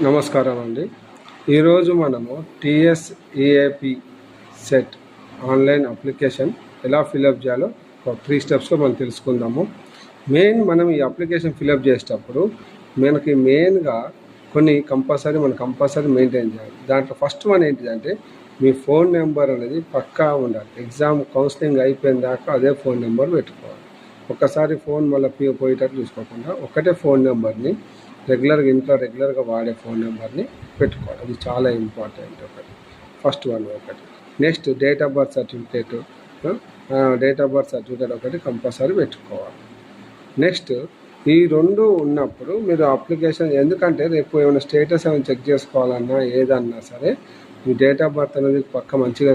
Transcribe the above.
నమస్కారం అండి. ఈరోజు మనము TSEAP సెట్ ఆన్లైన్ అప్లికేషన్ ఎలా ఫిలప్ చేయాలో ఒక 3 స్టెప్స్లో మనం తెలుసుకుందాము. మనం ఈ అప్లికేషన్ ఫిలప్ చేసేటప్పుడు మనకి మెయిన్గా కొన్ని కంపల్సరీ మెయింటైన్ చేయాలి. దాంట్లో ఫస్ట్ వన్ ఏంటిదంటే మీ ఫోన్ నెంబర్ అనేది పక్కా ఉండాలి. ఎగ్జామ్ కౌన్సిలింగ్ అయిపోయిన దాకా అదే ఫోన్ నెంబర్ పెట్టుకోవాలి. ఒక్కసారి ఫోన్ మళ్ళీ పోయేటట్టు చూసుకోకుండా ఒకటే ఫోన్ నెంబర్ని రెగ్యులర్గా వాడే ఫోన్ నెంబర్ని పెట్టుకోవాలి. అది చాలా ఇంపార్టెంట్. ఫస్ట్ వన్ ఒకటి. Next date of birth certificate ఒకటి కంపల్సరీ పెట్టుకోవాలి. నెక్స్ట్ ఈ రెండు ఉన్నప్పుడు మీరు అప్లికేషన్, ఎందుకంటే రేపు ఏమైనా స్టేటస్ ఏమైనా చెక్ చేసుకోవాలన్నా ఏదన్నా సరే మీ డేట్ ఆఫ్ బర్త్ అనేది పక్క మంచిగా